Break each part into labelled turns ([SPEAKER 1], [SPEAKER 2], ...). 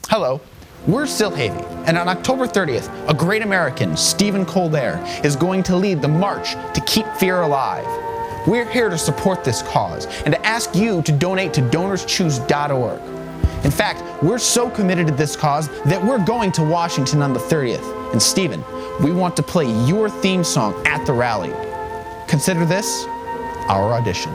[SPEAKER 1] Hello, we're Silhavey, and on October 30th, a great American, Stephen Colbert, is going to lead the March to Keep Fear Alive. We're here to support this cause and to ask you to donate to DonorsChoose.org. In fact, we're so committed to this cause that we're going to Washington on the 30th. And Stephen, we want to play your theme song at the rally. Consider this our audition.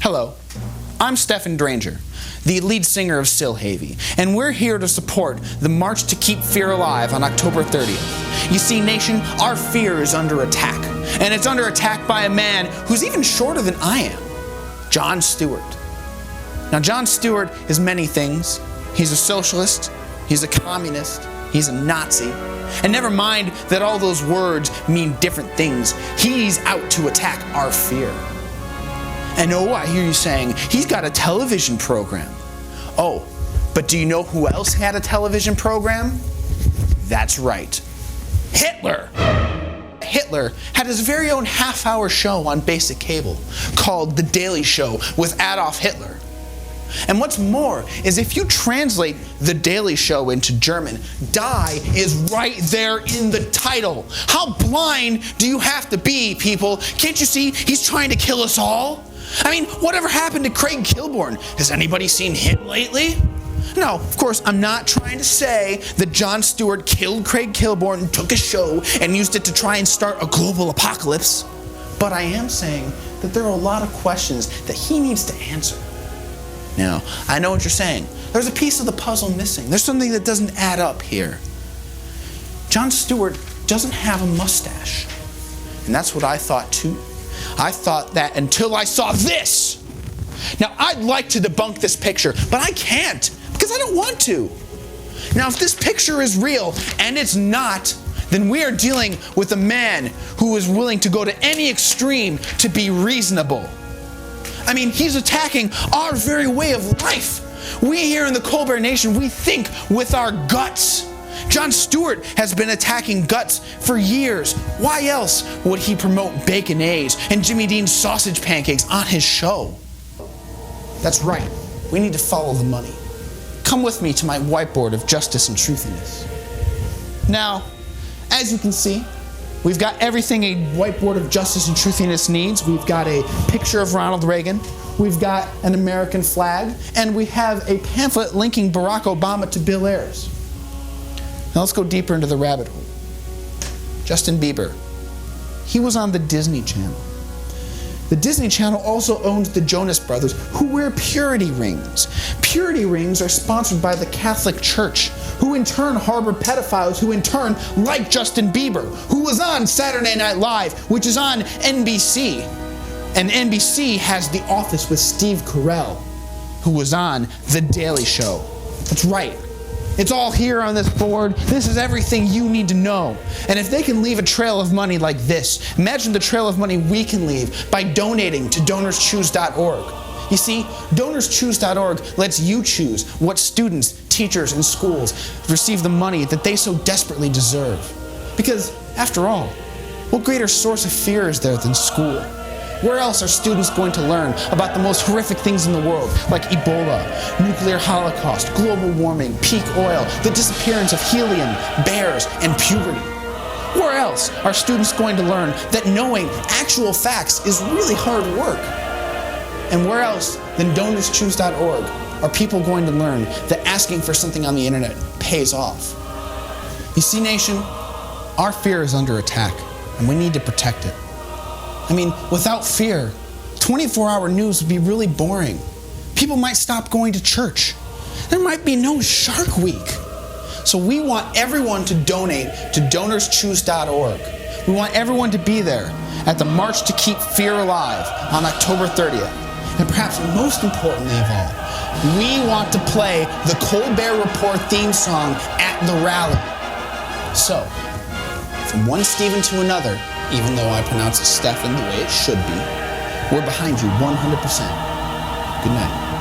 [SPEAKER 1] Hello, I'm Stephen Dranger, the lead singer of Silhavey, and we're here to support the March to Keep Fear Alive on October 30th. You see, nation, our fear is under attack, and it's under attack by a man who's even shorter than I am, Jon Stewart. Now, Jon Stewart is many things. He's a socialist, he's a communist, he's a Nazi, and never mind that all those words mean different things, he's out to attack our fear. And oh, I hear you saying, he's got a television program. Oh, but do you know who else had a television program? That's right, Hitler. Hitler had his very own half-hour show on basic cable called The Daily Show with Adolf Hitler. And what's more is if you translate The Daily Show into German, Die is right there in the title. How blind do you have to be, people? Can't you see he's trying to kill us all? I mean, whatever happened to Craig Kilborn? Has anybody seen him lately? No, of course, I'm not trying to say that Jon Stewart killed Craig Kilborn and took his show and used it to try and start a global apocalypse. But I am saying that there are a lot of questions that he needs to answer. Now, I know what you're saying. There's a piece of the puzzle missing. There's something that doesn't add up here. Jon Stewart doesn't have a mustache. And that's what I thought too. I thought that until I saw this. Now, I'd like to debunk this picture, but I can't because I don't want to. Now, if this picture is real and it's not, then we are dealing with a man who is willing to go to any extreme to be reasonable. I mean, he's attacking our very way of life. We here in the Colbert Nation, we think with our guts. Jon Stewart has been attacking guts for years. Why else would he promote Baconnaise and Jimmy Dean's sausage pancakes on his show? That's right. We need to follow the money. Come with me to my whiteboard of justice and truthiness. Now, as you can see, we've got everything a whiteboard of justice and truthiness needs. We've got a picture of Ronald Reagan. We've got an American flag. And we have a pamphlet linking Barack Obama to Bill Ayers. Now let's go deeper into the rabbit hole. Justin Bieber. He was on the Disney Channel. The Disney Channel also owns the Jonas Brothers, who wear purity rings. Purity rings are sponsored by the Catholic Church, who in turn harbor pedophiles, who in turn like Justin Bieber, who was on Saturday Night Live, which is on NBC. And NBC has The Office with Steve Carell, who was on The Daily Show. That's right. It's all here on this board. This is everything you need to know. And if they can leave a trail of money like this, imagine the trail of money we can leave by donating to DonorsChoose.org. You see, DonorsChoose.org lets you choose what students, teachers, and schools receive the money that they so desperately deserve. Because, after all, what greater source of fear is there than school? Where else are students going to learn about the most horrific things in the world, like Ebola, nuclear holocaust, global warming, peak oil, the disappearance of helium, bears, and puberty? Where else are students going to learn that knowing actual facts is really hard work? And where else than DonorsChoose.org are people going to learn that asking for something on the internet pays off? You see, nation, our fear is under attack, and we need to protect it. I mean, without fear, 24-hour news would be really boring. People might stop going to church. There might be no Shark Week. So we want everyone to donate to DonorsChoose.org. We want everyone to be there at the March to Keep Fear Alive on October 30th. And perhaps most importantly of all, we want to play the Colbert Report theme song at the rally. So, from one Stephen to another, even though I pronounce it Stephen the way it should be, we're behind you 100%. Good night.